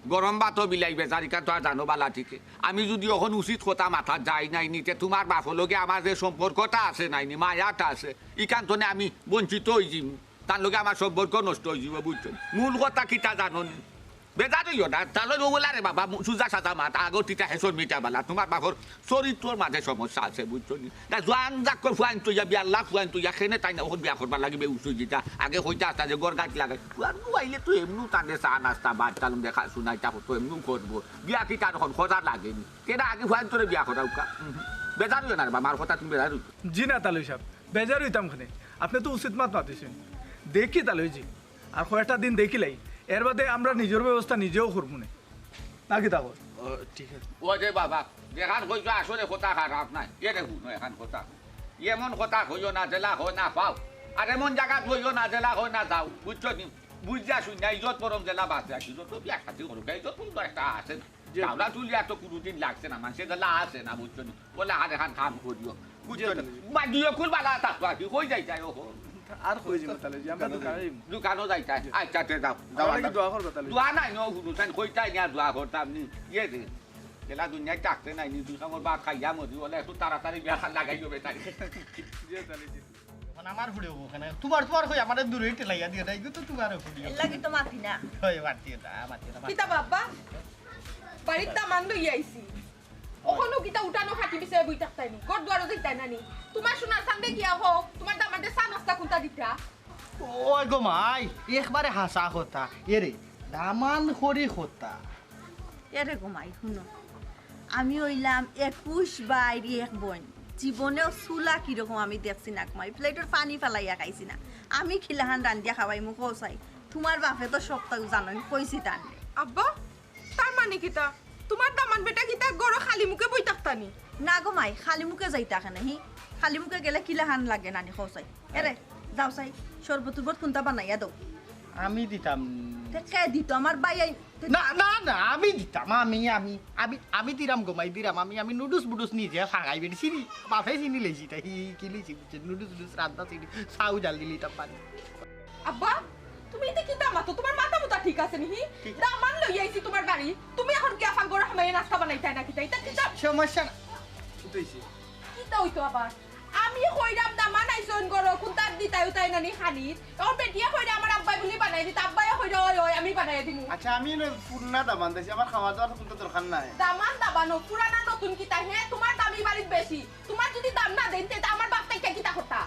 গরম ভাতও বিলাই বেজার ইকান তো আর জানো বালা ঠিকে আমি যদি এখন উচিত কথা মাথা যাই নাই নিতে তোমার বাপর লগে আমার যে সম্পর্কটা আছে নাইনি মায়াটা আছে ইকান তো আমি বঞ্চিত হয়ে যাই তার লগে আমার সম্পর্ক নষ্ট হয়ে যাব বুঝছেন মূল কথা কিতা জানো নি বেজারইও না তাহলে বলা রে বাবা সুজা সাজা মাত আগর তিতা হেসর মিটা বালা তোমার বাপর চরিত্রর মাঝে সমস্যা আছে বুঝছো নি তা জোয়ান জাক করে ফুয়ান তুইয়া বিয়ার লাখ ফুয়ান তুইয়া খেনে তাই না ওখানে বিয়া করবার লাগিবে উঁচু যেটা আগে হইতে আসতা যে গড় গাছ লাগাই ফুয়ান আইলে তুই এমনি তাদের চা নাস্তা ভাত টালুম দেখা শুনাই তারপর তো এমনি করবো বিয়া কি তার এখন খোঁজা লাগেনি কেনা আগে ফুয়ান তোরে বিয়া করাও কা বেজারইও না রে বাবা আমার কথা তুমি বেজারই জি না তালুই সাহেব বেজার হইতাম খানে আপনি তো উচিত মাত মাতিছেন দেখি তালুই জি আর কয়েকটা দিন দেখিলাই এর বাদে আমরা নিজের ব্যবস্থা নিজেও করবো নাকি তা ঠিক আছে ও যে বাবা দেখান কইছো আসলে কথা খারাপ নাই এ দেখুন এখান কথা এমন কথা কইও না জেলা হয় না পাও আর এমন জায়গা কইও না জেলা হয় না যাও বুঝছো নি বুঝা শুন না ইজত পরম জেলা বাঁচে আসি তো বিয়া খাতি করো ইজত তো একটা আছে চাউলা তুলিয়া তো কোনোদিন লাগছে না মানুষের জেলা আছে না বুঝছো নি বলে আর এখান কাম করিও বুঝছো নি বাদিও খুল বালা থাকতো আর কি হয়ে যাই যাই ও আর কই যাবো তাহলে যে আমরা দোকানও যাইতা আচ্ছা যাও যাও দোয়া করবো তাহলে দোয়া নাই নো হুনুসান কইতাই না দোয়া করতাম নি ইয়ে দে এলা দুনিয়ায় ডাকতে নাই নি তুই আমার বাপ খাইয়া মরি বলে একটু তাড়াতাড়ি বিয়া লাগাইও বেটারি আমার ফুড়ে ওখানে তোমার হই আমাদের দূরে টেলাইয়া দিয়ে নাই তো তোমার ফুড়ি লাগি তো মাতি না হই মাতি না কিতা বাবা বাড়ির দামান লই আইছি ওখানো কিতা উঠানো খাটি বিষয়ে বই থাকতাই নি গড় দুয়ারও দিতাই না নি তোমার সোনার সামনে গিয়া হোক তোমার দামাতে চা নাস্তা কোনটা দিতা ওই গো মাই একবারে হাসা কথা এরে দামান করি কথা এরে ঘুমাই শুনো আমি হইলাম 21 বাইর এক বোন জীবনেও চুলা কিরকম আমি দেখছি না ঘুমাই প্লেটের পানি ফেলাইয়া খাইছি না আমি খিলাহান রান্ধিয়া খাওয়াই মুখ চাই তোমার বাপে তো সপ্তাহ জানো কইছি টান আব্বা তার মানে কিতা তোমার দামান বেটা কিতা গড় খালি মুখে বই থাকতানি না গো মাই খালি মুখে যাইতা কেন হি খালি মুখে গেলে কিলাহান লাগে নানি খোসাই এরে যাও চাই সর্বতুর্বত কোনটা বানাইয়া দাও আমি দিতাম কে দিত আমার বাই না না না আমি দিতাম আমি দিরাম গোমাই দিরাম আমি নুডলস বুডলস নিজে খাগাই বেটি চিনি বাপে চিনি লেছি তাই কিলিছি নুডলস রান্না চিনি চাউ জাল দিলি তা পানি আব্বা তুমি এটা কি দামা তো তোমার মাথা মুতা ঠিক আছে নিহি দামান লই আইছি তোমার বাড়ি তুমি এখন কি আফান গড় হামাই নাস্তা বানাইতাই না কিতা এটা কিতা সমস্যা না কিতা হইতো আবার আমি কইরাম দামান আইছন গড় কোনটা দিতাই তাই নানি খালি ওর বেটিয়া কইরা আমার আব্বাই বলি বানাই দিতা আব্বাই কইরা ওই আমি বানাই দিমু আচ্ছা আমি পুরনা দামান দিছি আমার খাওয়া দাওয়ার কোনো দরকার নাই দামান দাবানো পুরানা নতুন কিতা হে তোমার দামি বাড়িত বেশি তোমার যদি দাম না দেন তে আমার বাপ তাই কিতা করতা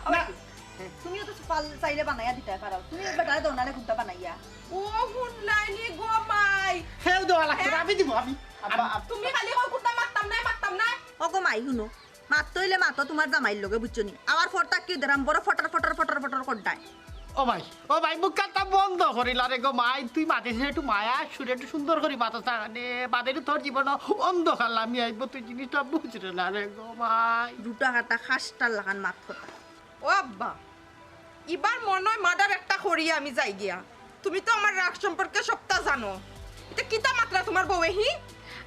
তুমিও তো পাল চাইলে বানাইয়া দিতে পারো তুমি বেটারে দোনালে কোনটা বানাইয়া ও হুনলাইনি গো মাই হেউ দেওয়া লাগছে আমি দিব আমি তুমি খালি কই কোনটা মারতাম না ও গো মাই শুনো মাত তইলে মাতো তোমার জামাইর লগে বুঝছনি আমার ফটা কি দেরাম বড় ফটার করডায় ও ভাই মুখ কাটা বন্ধ করিলা রে গো মাই তুই মাতিস একটু মায়া সুরে একটু সুন্দর করি মাথা চানে বাদের তোর জীবন অন্ধকার আমি আইব তুই জিনিসটা বুঝরে না রে গো মাই দুটা কাটা খাসটার লাগান মাত ফটা ও আব্বা এবার মনে হয় মাদার একটা করিয়া আমি যাই গিয়া তুমি তো আমার রাগ সম্পর্কে সবটা জানো এটা কিতা মাত্রা তোমার বউয়ে হি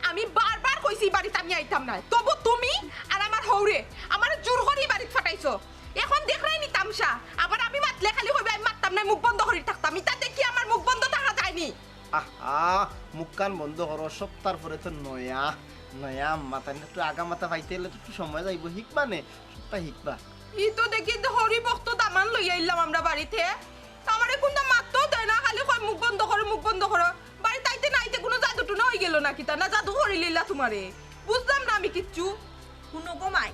আমি বারবার কইছি বাড়িতে আমি আইতাম না তবু তুমি আর আমার হৌরে আমার জোর করে বাড়িতে ফাটাইছো এখন দেখলাই নি তামসা আবার আমি মাতলে খালি কইবে আমি মারতাম না মুখ বন্ধ করে থাকতাম এটা দেখি আমার মুখ বন্ধ থাকা যায়নি মুখ কান বন্ধ করো সপ্তাহ পরে তো নয়া মাথা একটু আগা মাথা পাইতে হলে একটু সময় যাইব শিখবা নে সপ্তাহ শিখবা ই তো দেখি হরি ভক্ত দামান লই আইলাম আমরা বাড়িতে আমারে কোনটা মারতো দেয় না খালি কই মুখ বন্ধ করো বাড়িতে আইতে নাইতে কোনো জাদু টুনা হয়ে গেল নাকি তা না জাদু করে লিলা তোমারে বুঝলাম না আমি কিচ্ছু শুনো গো মাই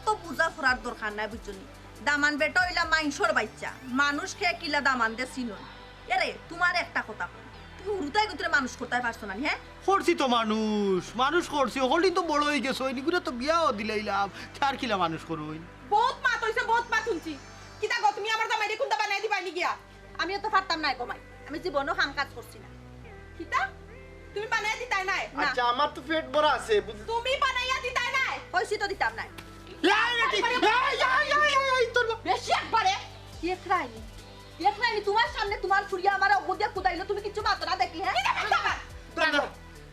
তো বুঝা ফরার দরকার নাই বুঝছনি দামান বেটা হইলা মাইনসর বাচ্চা মানুষ খেয়ে কিলা দামান দে চিনুন এরে তোমার একটা কথা কই, তুমি উরুতাই গতরে মানুষ করতে পারছো না হ্যাঁ? করছি তো মানুষ করছি হলি তো বড় হয়ে গেছো এনিগুলো তো বিয়াও দিলাইলাম চার কিলা মানুষ করুই বহুত মাত হইছে, বহুত মাত শুনছি। কিতা গো তুমি আমার জামাইরে কোনটা বানাই দিবা নি গিয়া? আমিও তো পারতাম না কমাই, আমি জীবনও কাম কাজ করছি না। কিতা তুমি বানাই দিতাই নাই? আচ্ছা আমার তো পেট ভরা আছে তুমি বানাইয়া দিতাই নাই? কইছি তো দিতাম না। বেশি একবারে দেখলাম তোমার সামনে তোমার ফুরিয়া আমার অবদিয়া কুদাইলো, তুমি কিছু মাত্র না দেখলি হ্যাঁ?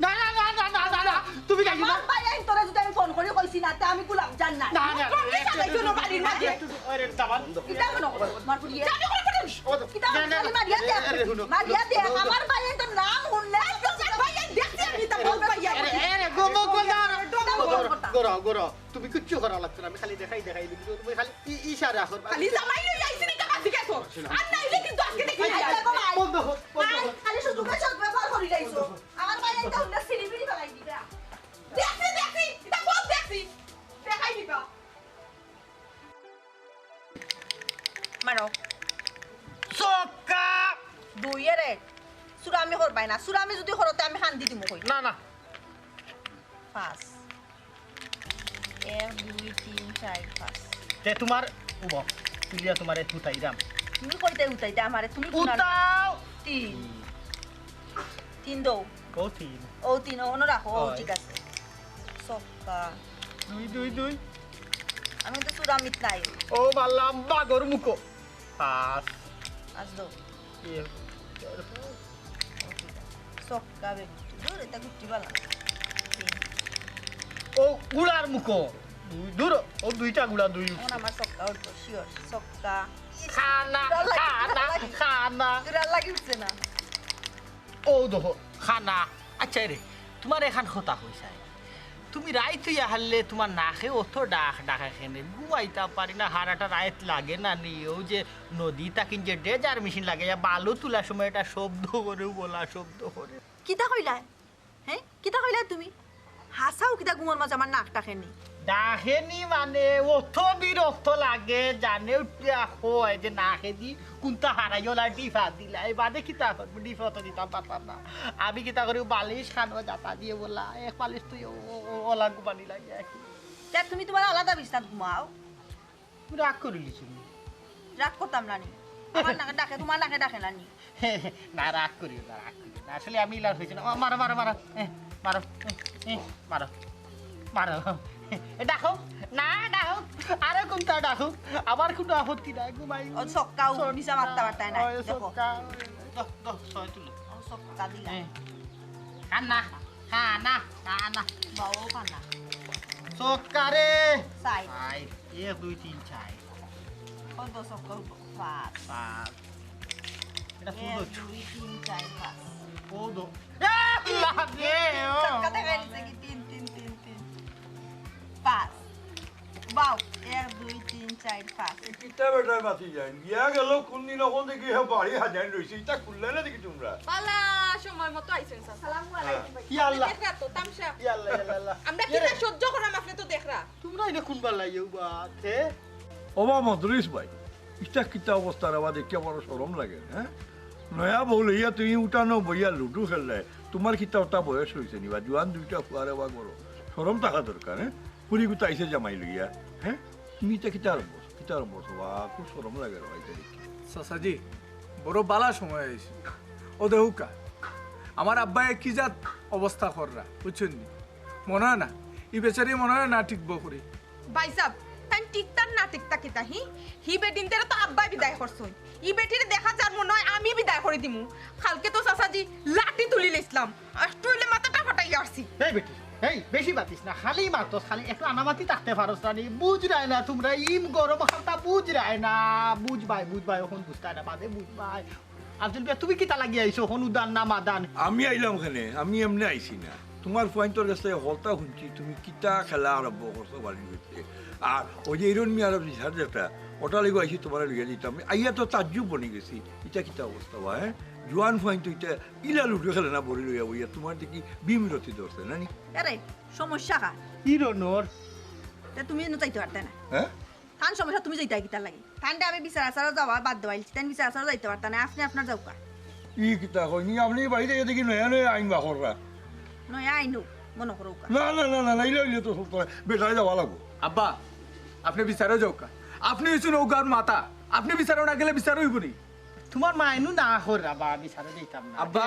না না না না না না না তুমি যাইবা আমার ভাই আইন তোরা যদি আমি ফোন করে কইছি না তে আমি গুলাম জান না। না না বাড়ির মাঝে আরে দাবান কিতা মনে করো তোমার ফুরিয়া? কিতা মারিয়া দে, মারিয়া দে, আমার ভাই আইন তোর নাম শুনলে ভাই দেখছি আমি তা বল ভাইয়া আরে গোমো গোরা গোরা তুমি কিচ্ছু করা লাগছে না আমি খালি দেখাই দিবি তুমি খালি ইশারা করবা খালি জামাই লই আইছি নি টাকা দিকেছো আর নাইলে কিন্তু আজকে দেখি বন্ধ হো খালি শুধু কাজ ব্যবহার করি যাইছো। আমার ভাই আইন তো হুন্ডা সিলিবিরি ফলাই দিবা। দেখছি এটা বল দেখছি দেখাই দিবা মারো সক্কা দুই এরে সুরামি করবাই না, সুরামি যদি করতে আমি হান দি দিমু কই। না না 5 1 2 3 4 5 তে তোমার উব তুলিয়া তোমারে তুতাইরাম তুমি কইতে উঠাইতে আমারে তুমি উতাও 3 দো ও তিন ও 3 অন্য রাখো ও হয়। ঠিক আছে। সক্কা দুই আমি তো সুরামিত নাই। ও বালাম বাগর মুকো পাঁচ আজ দো সক্কা বে দূর এটা গুটি বালা। ও গুলার মুকো দূর ও দুইটা গুলা দুই এখন আমার সক্কা উঠবো শিওর। সক্কা খানা খানা দুরা লাগি উঠছে না। ও দেখো খানা আচ্ছা রে তোমার এখান কথা কইছে তুমি রাইত হইয়া হারলে তোমার নাকে অত ডাকা খেনে ঘুমাইতে পারি না হারাটা রাইত লাগে না নি ও যে নদী তাকিন যে ডেজার মেশিন লাগে বালু তোলার সময় এটা শব্দ করে বলা শব্দ করে কিতা কইলা হ্যাঁ? কিতা কইলা তুমি? হাসাও কিতা ঘুমোর মাঝে আমার নাকটা খেনি। ডাকেনি মানে অত বিরক্ত লাগে জানে উঠিয়া হয় যে নাকে দি কোনটা হারাইলা ডিফা দিলা এই বাদে কিতা করবো ডিফা তো দিতাম পারতাম না আমি কিতা করি বালিশ খানো যাতা দিয়ে বললা এক বালিশ তুই ওলা গুবানি লাগে তা তুমি তোমার আলাদা বিছনাত ঘুমাও। তুমি রাগ করে লিছিল রাগ করতাম না নি, আমার নাকে ডাকে তোমার নাকে ডাকে না নি। না রাগ করি না আসলে আমি ইলাজ হয়েছি না মারো মারো মারো মারো মারো মারো ডাকো না ডাকো আরে কোনটা ডাকো আমার কোনো আপত্তি নাই ঘুমাই ও সক্কাও নিচা মারতে পারতাই না দেখো ছয় তুলো ও সক্কা দিলা খানা খানা খানা বাও খানা সক্কারে সাই আই 1 2 3 4 কত সক্কা পাঁচ পাঁচ এটা 1 শুধু 2 3 4 5 ও দো লাগে সক্কা দেখা গেছে কি 3 3 3 3 5 বাও 1 2 3 4 5 কিতা বেটার বাতি যায় বিয়া গেল কোনদিন ওখান থেকে বাড়ি হাজার রয়েছে এটা খুললে না দেখি তোমরা পালা সময় মতো আইছেন স্যার। সালামু আলাইকুম ভাই। ইয়া আল্লাহ দেখরা তো তামসা ইয়া আল্লাহ ইয়া আল্লাহ আমরা কি না সহ্য করাম আপনি তো দেখরা তোমরা এটা কোন বালাই ইউবা তে ওবা মদরিস ভাই ইটা কিতা অবস্থার আবার দেখে বড় সরম লাগে হ্যাঁ নয়া বলিয়া তুমি উঠানো বইয়া লুডু খেললে তোমার কিতা ওটা বয়স হয়েছে নিবা জোয়ান দুইটা ফুয়ারে বা বড় সরম থাকা দরকার হ্যাঁ পুরি গুতা আইসে জামাই লইয়া হ্যাঁ তুমি এটা কিতার বস বা খুব সরম লাগে রে ভাই দেখি চাচাজি বড় বালা সময় আইছে ও দেহুকা আমার আব্বাই কি জাত অবস্থা কররা বুঝছেন নি মনে হয় না ই বেচারি মনে হয় না টিকব করি ভাই সাহেব তাই টিকতার না টিকতা কিতা হি বেদিন তেরে তো আব্বাই বিদায় করছই ই বেটিরে দেখা যার মনে হয় আমি বিদায় করে দিমু কালকে তো চাচাজি লাঠি তুলি লইছিলাম আষ্টইলে মাথাটা ফাটাই আসছি এই বেটি এই বেশি বাতিস না খালি মারতো খালি একটু আনামাতি থাকতে পারো রানি বুঝ রায় না তোমরা ইম গরম খাতা বুঝ রায় না বুঝ ভাই এখন বুঝতে না বাদে বুঝ ভাই আব্দুল ভাই তুমি কিতা লাগি আইছো হন উদান না মাদান আমি আইলাম ওখানে আমি এমনি আইছি না তোমার পয়েন্টর কাছে হলতা শুনছি তুমি কিতা খেলা আরম্ভ করছো বাড়ি হচ্ছে আর ওই যে ইরন মিয়ার রিসার্চ একটা ওটা লেগে আইসি তোমার লইয়া দিতাম আইয়া তো তাজ্জুব বনি গেছি এটা কিতা অবস্থা বা হ্যাঁ জোয়ান পয়েন্ট ইটা ইলা লুডু খেলে না বড়ি লইয়া বইয়া তোমার দেখি বিমরতি ধরছে না নি আরে সমস্যা কা ইরনোর তা তুমি এনে যাইতে পারতে না হ্যাঁ থান সমস্যা তুমি যাইতে কিতা লাগি থানটা আমি বিচার আচারও যাওয়া বাদ দেওয়াইছি তাই বিচার আচারও যাইতে পারতা না আপনি আপনার যাও কা ই কিতা কই নি আপনি বাড়িতে দেখি নয়া নয়া আইন বাখররা নয় আইনু মনে করো না না না না ইলে ইলে তো সব বেটারে যাওয়া লাগবো আব্বা আপনি বিচারও যাও কা আপনি হইছো নৌকার মাতা আপনি বিচারও না গেলে বিচার হইব নি তোমার মাইনু না হর রাবা বিচারে দিতাম না আব্বা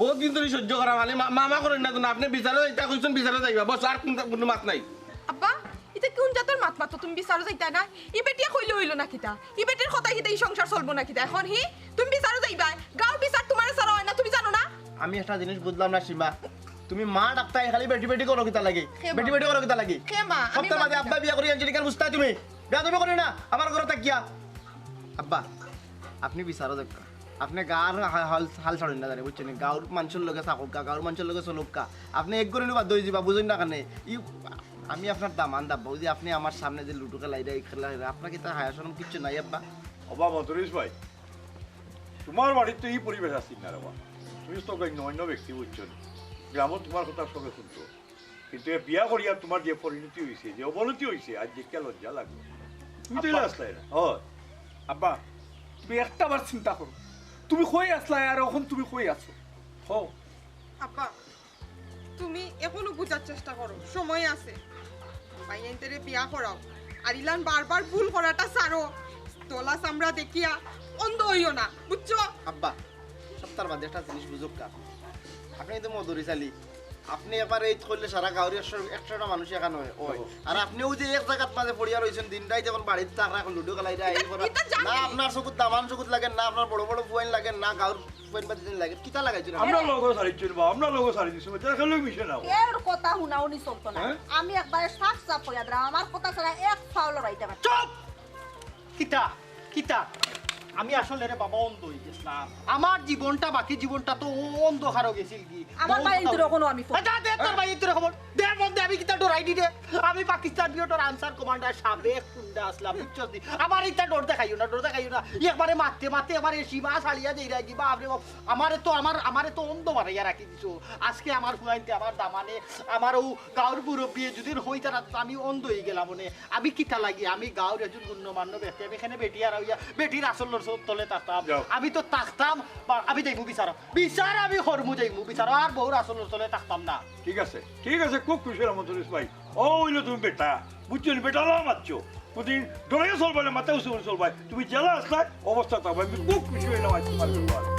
বহুত দিন ধরে সহ্য করা মানে মামা করেন না তো আপনি বিচারে এটা কইছেন বিচারে যাইবা বস আর কোনো মাত নাই আব্বা এটা কোন জাতের মাত মাত তুমি বিচারো যাইতা না ই বেটিয়া কইলে হইলো না কিতা ই বেটির কথা কিতা এই সংসার চলবো না কিতা এখন হি তুমি বিচারো যাইবা গাঁও বিচার তোমার সারা হয় না তুমি জানো না আমি একটা জিনিস বুঝলাম না সীমা তুমি মা ডাক্তার খালি বেটি বেটি করো কিতা লাগে বেটি বেটি করো কিতা লাগে কে মা আমি সপ্তাহ বাদে আব্বা বিয়া করি আঞ্জলিকার বুঝতা তুমি বিয়া তুমি করি না আমার ঘরে থাকিয়া আব্বা আপনি বিচারো দেখা আপনি গাঁর হাল ছাড়েন না জানি বুঝছেন গাঁর মানুষের লগে থাকুক গাঁর মানুষের লগে চলুক আপনি এক করে বাধ্য হয়ে যাবা বুঝেন না কারণে আমি আপনার দামান দাব্বা যে আপনি আমার সামনে যে লুডো খেলাই দেয় খেলা আপনার কি তা হায়াসন কিচ্ছু নাই আব্বা অবা মধুরেশ ভাই তোমার বাড়ির তো এই পরিবেশ আসছিল না বাবা তুমি তো অন্য ব্যক্তি বুঝছেন গ্রামত তোমার কথা সবে শুনতো কিন্তু বিয়া করিয়া তোমার যে পরিণতি হয়েছে যে অবনতি হয়েছে আজ দেখতে লজ্জা লাগবে তুমি তো আসলে না আব্বা তুমি একটা বার চিন্তা করো তুমি কই আসলা আর এখন তুমি কই আছো হো আব্বা তুমি এখনো বুঝার চেষ্টা করো সময় আছে বাইয়েন্তেরে বিয়া করাও আর ইলান বারবার ভুল করাটা ছাড়ো তোলা চামড়া দেখিয়া অন্ধ হইও না বুঝছো আব্বা সপ্তাহ বাদে একটা জিনিস বুঝুক কা আপনি তো মধুরি চালি আপনি এবার এই করলে সারা গাঁওয়ের 100টা মানুষ এখানে হয় আর আপনিও যে এক জায়গাত মাঝে পড়িয়া রয়েছেন দিনটাই যখন বাড়িতে থাকা এখন লুডো খেলাই দেয় না আপনার চকুত দামান চকুত লাগেন না আপনার বড় বড় ফুয়েন লাগেন না গাঁওর ফুয়েন বাদি লাগেন কিতা লাগাইছেন আমরা লোগো সারিছেন বা আমরা লোগো সারি দিছি এটা খেলে মিশে না এর কথা শুনা উনি চলতো না আমি একবারে সাফ সাফ হইয়া দিলাম আমার কথা ছাড়া এক ফাউল রাইতে পারি চুপ কিতা কিতা আমি আসলে রে বাবা অন্ধ হয়ে গেছিলাম আমার জীবনটা বাকি জীবনটা তো অন্ধকার হয়ে গেছিল কি আমার বাইরে কোনো আমি ফোন দে তোর ভাই তোর খবর দে বন্ধে আমি কিতা ডরাই দি দে আমি পাকিস্তান বিওটোর আনসার কমান্ডার সাবেক কুন্ডা আসলাম বুঝছস দি আমার ইতা ডর দেখাইও না একবারে মারতে মারতে এবারে সীমা ছাড়িয়া দেই রাখি বাপ রে বাপ আমারে তো অন্ধ বানাইয়া রাখি দিছো আজকে আমার হুয়াইতে আমার দামানে আমার ও গাঁর মুরব্বী যদি হইতা না আমি অন্ধ হয়ে গেলাম মনে আমি কিতা লাগি আমি গাঁর একজন গণ্যমান্য ব্যক্তি আমি এখানে বেটিয়ার হইয়া বেটির আসল তলে থাকতাম আমি তো থাকতাম আমি দেখবো বিচার আমি হরমু যাইমু বিচার আর বহুর আসল তলে থাকতাম না ঠিক আছে খুব খুশি হলাম মধুরেশ ভাই ও হইলো তুমি বেটা বুঝছো বেটা না মারছো প্রতিদিন ডরে চলবা না মাথা উঁচু চলবা তুমি জেলা আসলে অবস্থা থাকবে আমি খুব খুশি হইলাম আজ তোমার